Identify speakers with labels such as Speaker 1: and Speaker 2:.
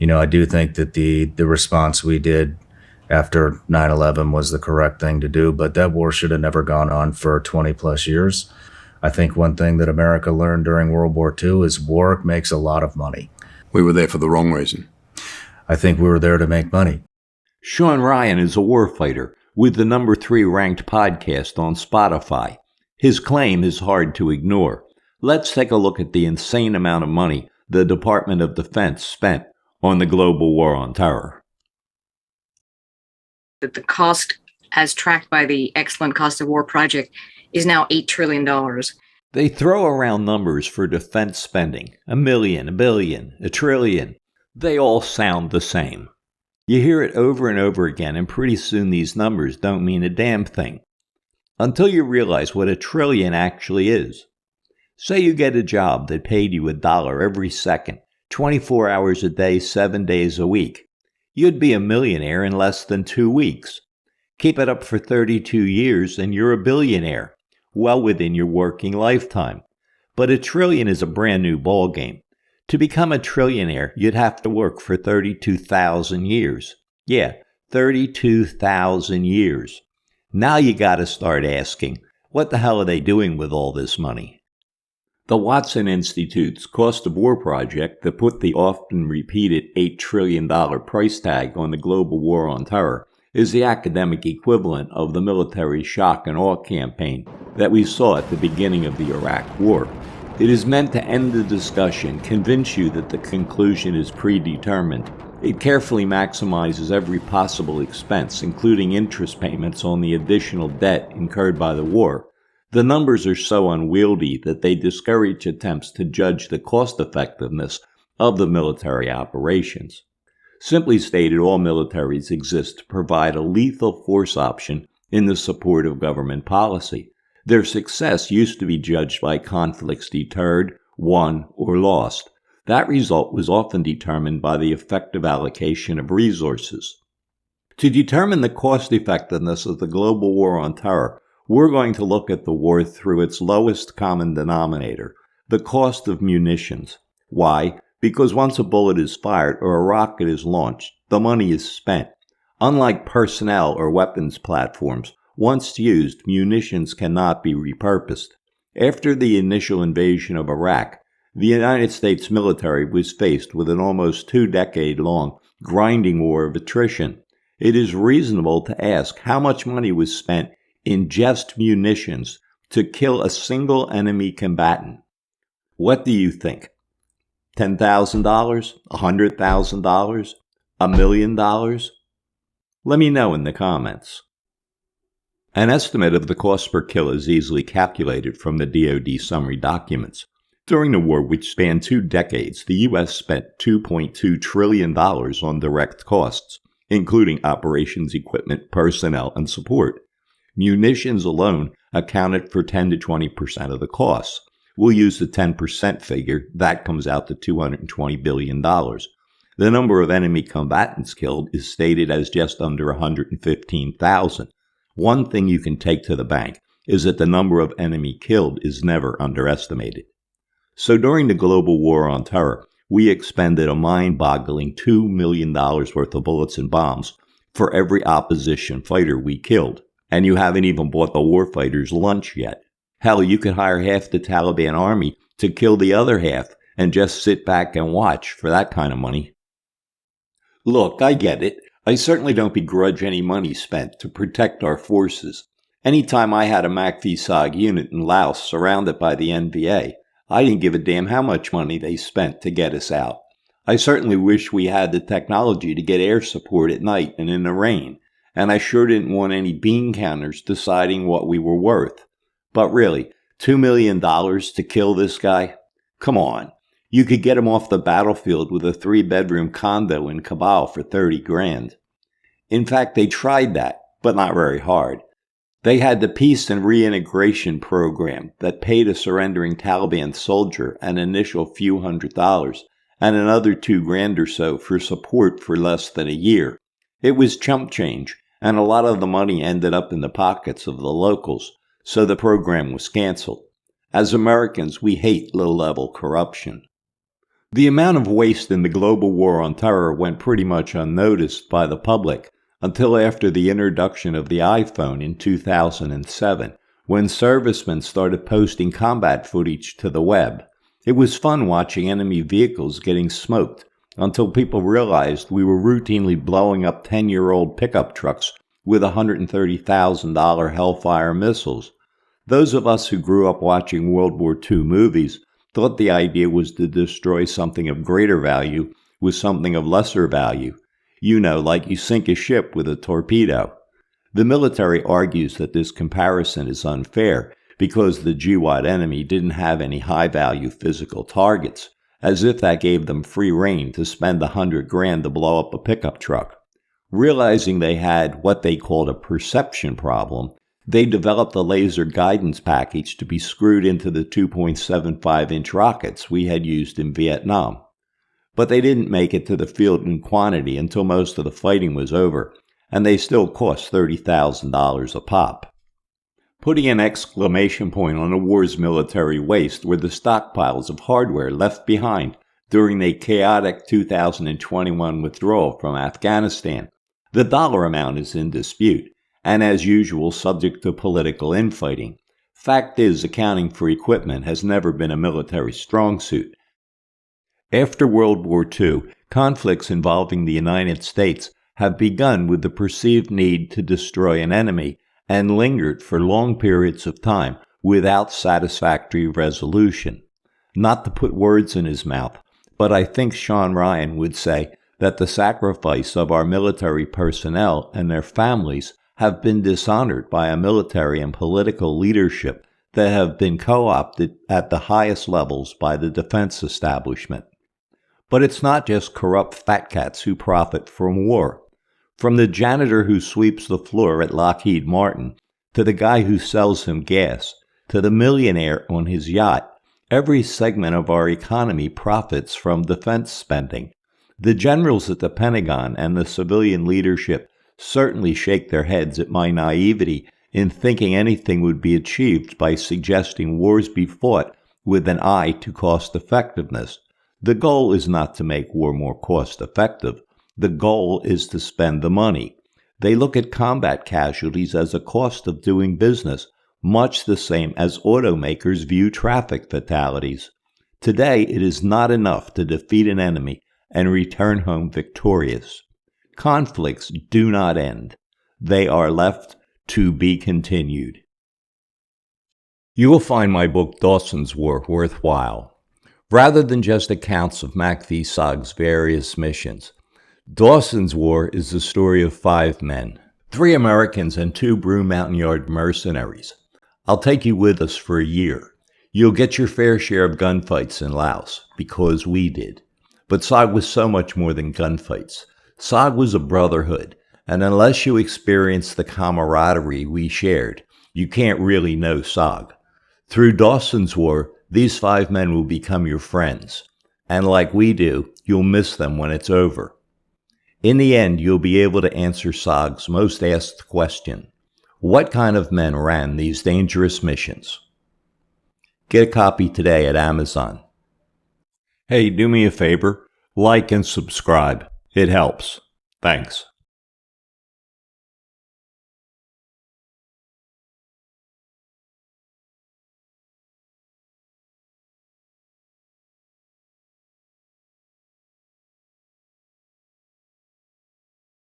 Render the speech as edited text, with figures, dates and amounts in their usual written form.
Speaker 1: I do think that the response we did after 9/11 was the correct thing to do, but that war should have never gone on for 20 plus years. I think one thing that America learned during World War II is war makes a lot of money.
Speaker 2: We were there for the wrong reason.
Speaker 1: I think we were there to make money.
Speaker 3: Sean Ryan is a warfighter with the number 3 ranked podcast on Spotify. His claim is hard to ignore. Let's take a look at the insane amount of money the Department of Defense spent on the global war on terror.
Speaker 4: That the cost, as tracked by the Excellent Cost of War Project, is now $8 trillion.
Speaker 3: They throw around numbers for defense spending. $1 million, $1 billion, $1 trillion. They all sound the same. You hear it over and over again, and pretty soon these numbers don't mean a damn thing. Until you realize what $1 trillion actually is. Say you get a job that paid you $1 every second, 24 hours a day, 7 days a week. You'd be a millionaire in less than 2 weeks. Keep it up for 32 years and you're a billionaire, well within your working lifetime. But $1 trillion is a brand new ballgame. To become a trillionaire, you'd have to work for 32,000 years. Yeah, 32,000 years. Now you gotta start asking, what the hell are they doing with all this money? The Watson Institute's Cost of War project that put the often repeated $8 trillion price tag on the global war on terror is the academic equivalent of the military shock and awe campaign that we saw at the beginning of the Iraq War. It is meant to end the discussion, convince you that the conclusion is predetermined. It carefully maximizes every possible expense, including interest payments on the additional debt incurred by the war. The numbers are so unwieldy that they discourage attempts to judge the cost-effectiveness of the military operations. Simply stated, all militaries exist to provide a lethal force option in the support of government policy. Their success used to be judged by conflicts deterred, won, or lost. That result was often determined by the effective allocation of resources. To determine the cost-effectiveness of the global war on terror, we're going to look at the war through its lowest common denominator, the cost of munitions. Why? Because once a bullet is fired or a rocket is launched, the money is spent. Unlike personnel or weapons platforms, once used, munitions cannot be repurposed. After the initial invasion of Iraq, the United States military was faced with an almost 2-decade-long grinding war of attrition. It is reasonable to ask how much money was spent in just munitions to kill a single enemy combatant. What do you think? $10,000? $100,000? $1 million? Let me know in the comments. An estimate of the cost per kill is easily calculated from the DoD summary documents. During the war, which spanned 2 decades, the U.S. spent $2.2 trillion on direct costs, including operations, equipment, personnel, and support. Munitions alone accounted for 10 to 20% of the costs. We'll use the 10% figure. That comes out to $220 billion. The number of enemy combatants killed is stated as just under 115,000. One thing you can take to the bank is that the number of enemy killed is never underestimated. So during the global war on terror, we expended a mind-boggling $2 million worth of bullets and bombs for every opposition fighter we killed. And you haven't even bought the warfighters lunch yet. Hell, you could hire half the Taliban army to kill the other half and just sit back and watch for that kind of money. Look, I get it. I certainly don't begrudge any money spent to protect our forces. Anytime I had a MACV-SOG unit in Laos surrounded by the NVA, I didn't give a damn how much money they spent to get us out. I certainly wish we had the technology to get air support at night and in the rain, and I sure didn't want any bean counters deciding what we were worth. But really, $2 million to kill this guy? Come on. You could get him off the battlefield with a 3-bedroom condo in Kabul for $30,000. In fact, they tried that, but not very hard. They had the Peace and Reintegration Program that paid a surrendering Taliban soldier an initial few $100s and another $2,000 or so for support for less than a year. It was chump change, and a lot of the money ended up in the pockets of the locals, so the program was canceled. As Americans, we hate low-level corruption. The amount of waste in the global war on terror went pretty much unnoticed by the public until after the introduction of the iPhone in 2007, when servicemen started posting combat footage to the web. It was fun watching enemy vehicles getting smoked until people realized we were routinely blowing up 10-year-old pickup trucks with $130,000 Hellfire missiles. Those of us who grew up watching World War II movies thought the idea was to destroy something of greater value with something of lesser value. You know, like you sink a ship with a torpedo. The military argues that this comparison is unfair because the GWAT enemy didn't have any high-value physical targets, as if that gave them free rein to spend $100,000 to blow up a pickup truck. Realizing they had what they called a perception problem, they developed a laser guidance package to be screwed into the 2.75-inch rockets we had used in Vietnam. But they didn't make it to the field in quantity until most of the fighting was over, and they still cost $30,000 a pop. Putting an exclamation point on the war's military waste were the stockpiles of hardware left behind during the chaotic 2021 withdrawal from Afghanistan. The dollar amount is in dispute, and as usual subject to political infighting. Fact is, accounting for equipment has never been a military strong suit. After World War II, conflicts involving the United States have begun with the perceived need to destroy an enemy and lingered for long periods of time without satisfactory resolution. Not to put words in his mouth, but I think Sean Ryan would say that the sacrifice of our military personnel and their families have been dishonored by a military and political leadership that have been co-opted at the highest levels by the defense establishment. But it's not just corrupt fat cats who profit from war. From the janitor who sweeps the floor at Lockheed Martin, to the guy who sells him gas, to the millionaire on his yacht, every segment of our economy profits from defense spending. The generals at the Pentagon and the civilian leadership certainly shake their heads at my naivety in thinking anything would be achieved by suggesting wars be fought with an eye to cost effectiveness. The goal is not to make war more cost effective. The goal is to spend the money. They look at combat casualties as a cost of doing business, much the same as automakers view traffic fatalities. Today, it is not enough to defeat an enemy and return home victorious. Conflicts do not end. They are left to be continued. You will find my book Dawson's War worthwhile. Rather than just accounts of MACV-SOG's various missions, Dawson's War is the story of 5 men, 3 Americans and 2 Brew Mountain Yard mercenaries. I'll take you with us for a year. You'll get your fair share of gunfights in Laos, because we did. But SOG was so much more than gunfights. SOG was a brotherhood, and unless you experience the camaraderie we shared, you can't really know SOG. Through Dawson's War, these 5 men will become your friends, and like we do, you'll miss them when it's over. In the end, you'll be able to answer SOG's most asked question: what kind of men ran these dangerous missions? Get a copy today at Amazon. Hey, do me a favor, like and subscribe. It helps. Thanks.